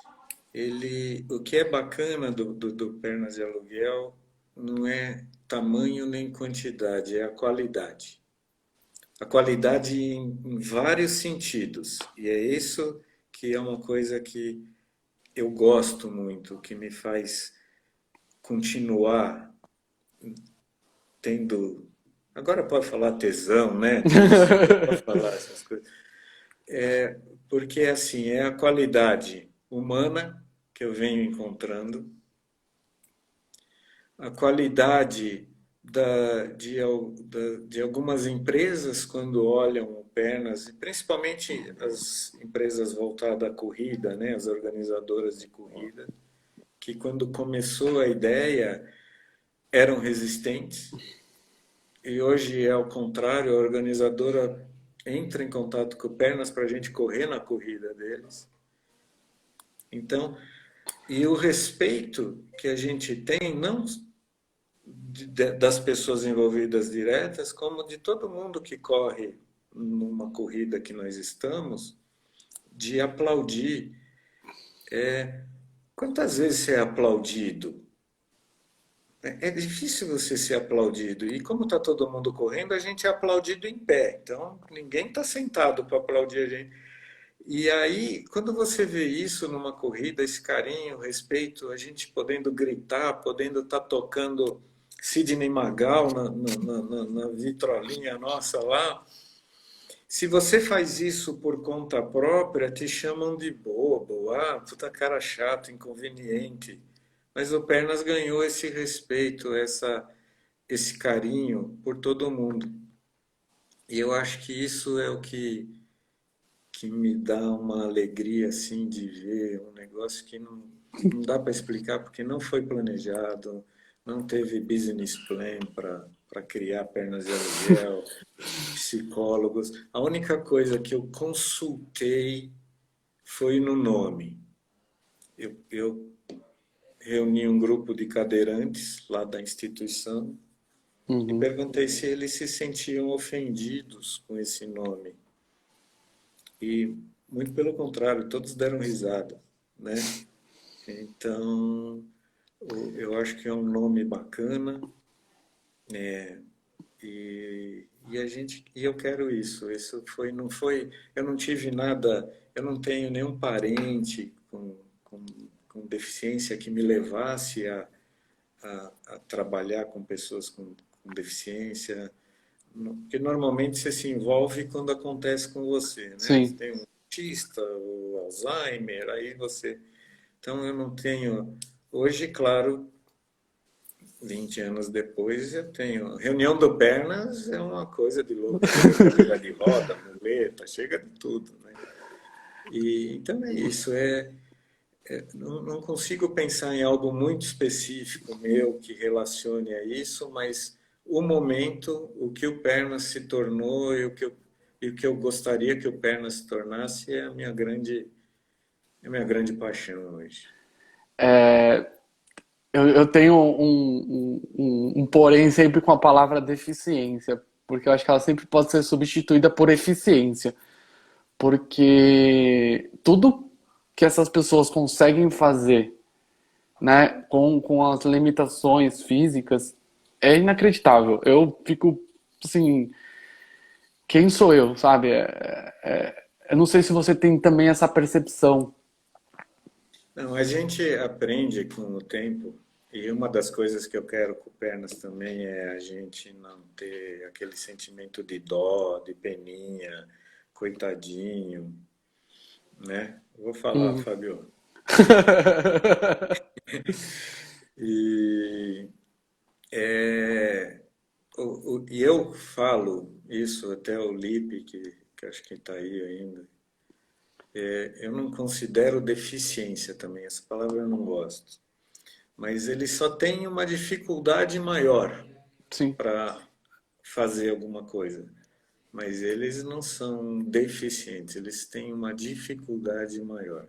o que é bacana do Pernas de Aluguel não é tamanho nem quantidade, é a qualidade. A qualidade em vários sentidos. E é isso que é uma coisa que eu gosto muito, que me faz continuar tendo. Agora pode falar tesão, né? Pode falar essas coisas. Porque assim, é a qualidade humana que eu venho encontrando, a qualidade de algumas empresas quando olham o Pernas, e principalmente as empresas voltadas à corrida, né, as organizadoras de corrida, que quando começou a ideia eram resistentes, e hoje é ao contrário, a organizadora entra em contato com o Pernas para a gente correr na corrida deles. Então, e o respeito que a gente tem, não das pessoas envolvidas diretas, como de todo mundo que corre numa corrida que nós estamos, de aplaudir. Quantas vezes você é aplaudido? É difícil você ser aplaudido. E como está todo mundo correndo, a gente é aplaudido em pé. Então, ninguém está sentado para aplaudir a gente. E aí, quando você vê isso numa corrida, esse carinho, respeito, a gente podendo gritar, podendo estar tocando Sidney Magal na vitrolinha nossa lá, se você faz isso por conta própria, te chamam de bobo, puta cara chato, inconveniente. Mas o Pernas ganhou esse respeito, esse carinho por todo mundo. E eu acho que isso é o que me dá uma alegria assim de ver um negócio que não dá para explicar porque não foi planejado, não teve business plan para criar Pernas de Aluguel, psicólogos. A única coisa que eu consultei foi no nome. Eu reuni um grupo de cadeirantes lá da instituição e Uhum. perguntei se eles se sentiam ofendidos com esse nome. E, muito pelo contrário, todos deram risada, né? Então, eu acho que é um nome bacana, e eu quero isso. Isso não foi, eu não tive nada, eu não tenho nenhum parente com deficiência que me levasse a trabalhar com pessoas com deficiência, porque normalmente você se envolve quando acontece com você, né? Você Sim. tem um autista, o Alzheimer, aí você. Então eu não tenho. Hoje, claro, 20 anos depois, eu tenho. Reunião do Pernas é uma coisa de louco. Chega cadeira de roda, muleta, chega de tudo, né? E então é isso. Não consigo pensar em algo muito específico meu que relacione a isso, mas o momento, o que o Pernas se tornou e o que eu gostaria que o Pernas se tornasse é a minha grande paixão hoje. Eu tenho um porém sempre com a palavra deficiência, porque eu acho que ela sempre pode ser substituída por eficiência. Porque tudo que essas pessoas conseguem fazer né, com as limitações físicas, é inacreditável. Eu fico, assim, quem sou eu, sabe? Eu não sei se você tem também essa percepção. Não, a gente aprende com o tempo, e uma das coisas que eu quero com o Pernas também é a gente não ter aquele sentimento de dó, de peninha, coitadinho, né? Vou falar, Uhum. Fábio. E, e eu falo isso até o Lipe, que acho que está aí ainda. Eu não considero deficiência também, essa palavra eu não gosto. Mas ele só tem uma dificuldade maior Sim. para fazer alguma coisa. Mas eles não são deficientes, eles têm uma dificuldade maior.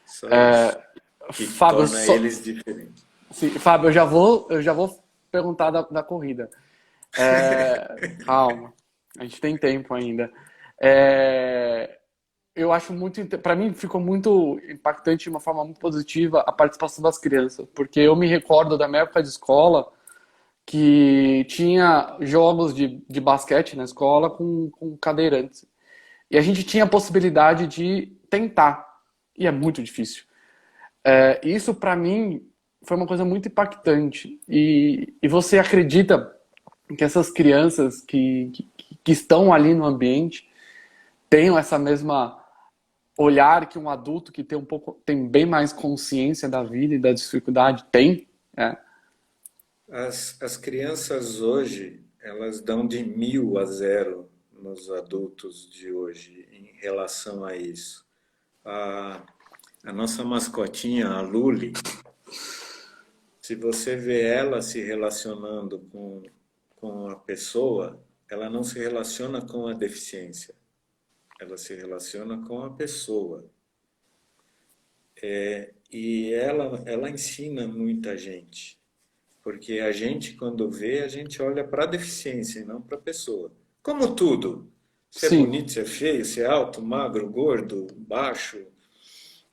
Só isso que Fábio, torna eles diferentes. sim, Fábio, eu já vou perguntar da corrida. Calma, a gente tem tempo ainda. É, eu acho muito, para mim ficou muito impactante de uma forma muito positiva a participação das crianças, porque eu me recordo da minha época de escola que tinha jogos de basquete na escola com cadeirantes. E a gente tinha a possibilidade de tentar, e é muito difícil. Isso para mim foi uma coisa muito impactante. E você acredita que essas crianças que estão ali no ambiente tenham essa mesma olhar que um adulto que tem um pouco, tem bem mais consciência da vida e da dificuldade tem? É, As crianças hoje, elas dão de 1000 a 0 nos adultos de hoje em relação a isso. A, a nossa mascotinha, a Luli, se você vê ela se relacionando com a pessoa, ela não se relaciona com a deficiência, ela se relaciona com a pessoa. E ela ensina muita gente, porque a gente, quando vê, a gente olha para a deficiência e não para a pessoa. Como tudo. Se é sim, bonito, se é feio, se é alto, magro, gordo, baixo,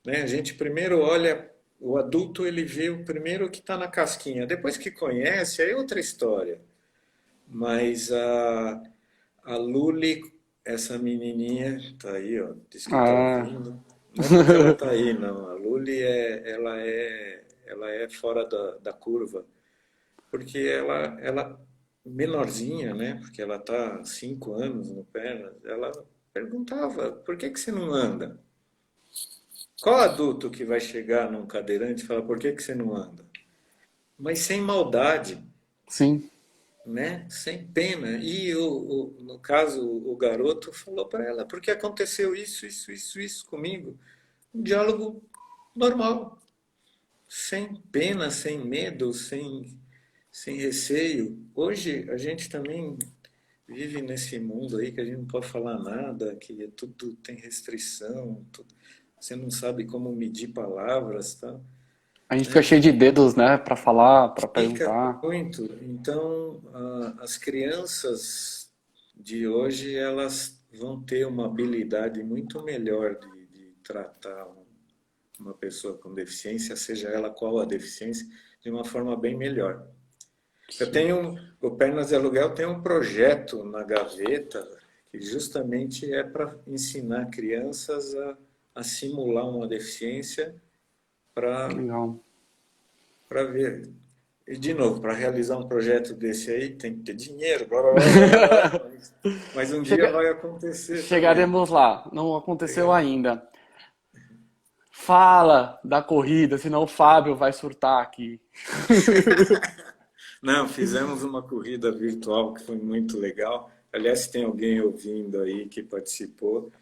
né? A gente primeiro olha, o adulto ele vê o primeiro que está na casquinha, depois que conhece, aí é outra história. Mas a Luli, essa menininha, tá aí, ó, diz que tá ah, ouvindo. Não é porque ela tá aí, não. A Luli ela é fora da curva, porque ela menorzinha, né? Porque ela tá 5 anos no pernas. Ela perguntava: por que que você não anda? Qual adulto que vai chegar num cadeirante e falar: por que que você não anda? Mas sem maldade, sim. né? Sem pena. E no caso, o garoto falou para ela: porque aconteceu isso comigo. Um diálogo normal, sem pena, sem medo, sem receio. Hoje a gente também vive nesse mundo aí que a gente não pode falar nada, que tudo tem restrição, você não sabe como medir palavras, tá? A gente fica Né? cheio de dedos, né, para falar, para Fica perguntar. muito. Então, as crianças de hoje, elas vão ter uma habilidade muito melhor de tratar uma pessoa com deficiência, seja ela qual a deficiência, de uma forma bem melhor. Eu Sim. tenho, o Pernas de Aluguel tem um projeto na gaveta que justamente é para ensinar crianças a simular uma deficiência para Legal. ver. E, de novo, para realizar um projeto desse aí, tem que ter dinheiro, blá, blá, blá, blá, blá, mas um dia Chega, vai acontecer também. chegaremos lá. Não aconteceu Legal. ainda. Fala da corrida, senão o Fábio vai surtar aqui. Não, fizemos uma corrida virtual que foi muito legal. Aliás, se tem alguém ouvindo aí que participou,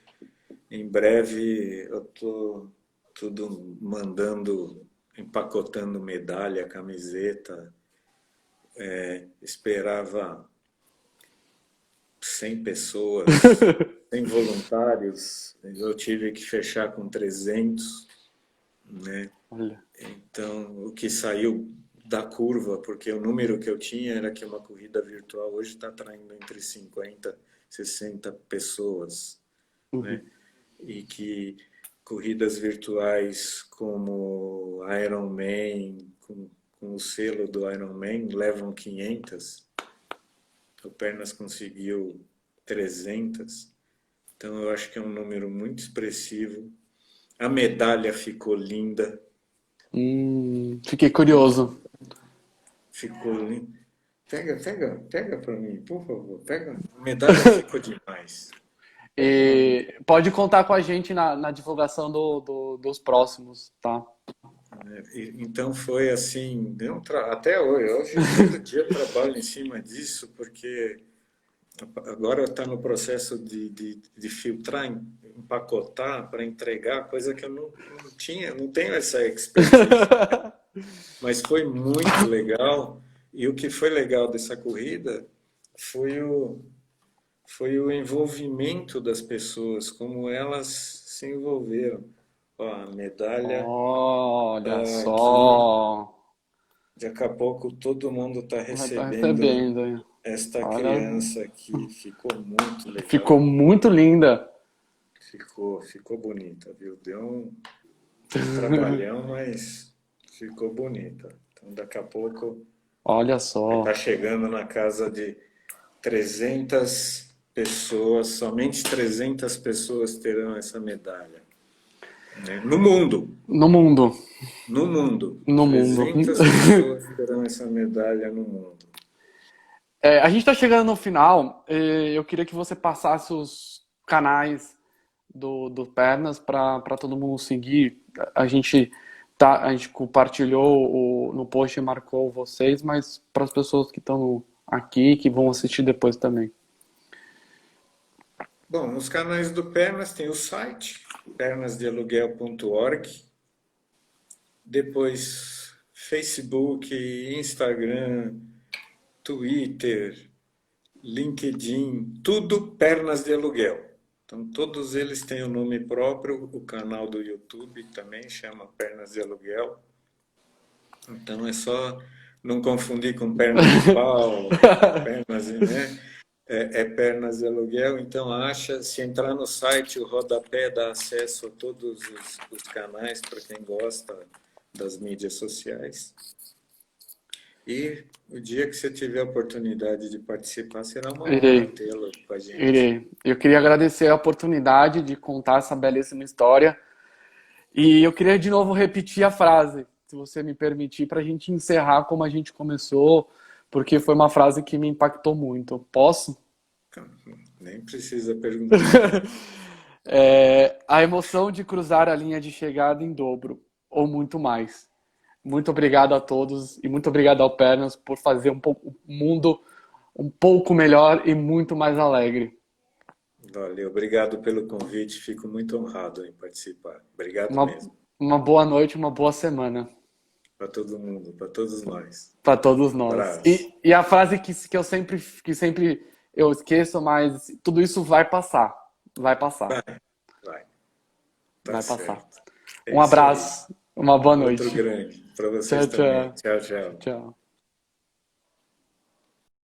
em breve eu tô tudo mandando, empacotando medalha, camiseta. Esperava 100 pessoas, 100 voluntários. Eu tive que fechar com 300, né? Olha. Então, o que saiu da curva, porque o número que eu tinha era que uma corrida virtual hoje está atraindo entre 50 e 60 pessoas, né? Uhum. E que corridas virtuais como Ironman, com o selo do Ironman, levam 500. O Pernas conseguiu 300. Então eu acho que é um número muito expressivo. A medalha ficou linda. Fiquei curioso. Ficou linda. Pega para mim, por favor. Pega. A medalha ficou demais. Pega uma E pode contar com a gente na divulgação dos próximos, tá? Então foi assim, até hoje, todo dia eu trabalho em cima disso, porque agora está no processo de filtrar, empacotar para entregar, coisa que eu não tinha, não tenho essa expertise. Mas foi muito legal, e o que foi legal dessa corrida foi o envolvimento das pessoas, como elas se envolveram. Ó, a medalha Olha tá aqui. só. Daqui a pouco todo mundo está Vai estar recebendo recebendo, hein? esta Olha, criança aqui. Ficou muito ficou legal. muito linda. Ficou bonita, viu? Deu um trabalhão, mas ficou bonita. Então daqui a pouco Olha vai estar só. chegando na casa de 300 pessoas, somente 300 pessoas terão essa medalha, né? No mundo, No mundo. no mundo. No mundo. 300 pessoas terão essa medalha no mundo. A gente está chegando no final. Eu queria que você passasse os canais do Pernas para todo mundo seguir. A gente compartilhou no post e marcou vocês, mas para as pessoas que estão aqui, que vão assistir depois também. Bom, nos canais do Pernas tem o site, pernasdealuguel.org, depois Facebook, Instagram, Twitter, LinkedIn, tudo Pernas de Aluguel. Então, todos eles têm o nome próprio, o canal do YouTube também chama Pernas de Aluguel. Então, é só não confundir com pernas de pau, pernas, né? É Pernas de Aluguel, então acha, se entrar no site, o rodapé dá acesso a todos os canais para quem gosta das mídias sociais. E o dia que você tiver a oportunidade de participar, será uma honra Irei, tê-lo com a gente. irei. Eu queria agradecer a oportunidade de contar essa belíssima história. E eu queria de novo repetir a frase, se você me permitir, para a gente encerrar como a gente começou, porque foi uma frase que me impactou muito. Posso? Então, nem precisa perguntar. A emoção de cruzar a linha de chegada em dobro, ou muito mais. Muito obrigado a todos e muito obrigado ao Pernas por fazer o mundo um pouco melhor e muito mais alegre. Valeu, obrigado pelo convite, fico muito honrado em participar. Obrigado Uma, mesmo. uma boa noite, uma boa semana Para todo mundo, para todos nós. para todos Um nós. abraço. E a frase que sempre eu esqueço, mas tudo isso vai passar. Vai passar. Vai, tá Vai passar. certo. É Um isso aí. abraço, uma boa Outro noite. grande para Tchau, vocês também. tchau. Tchau, tchau. Tchau.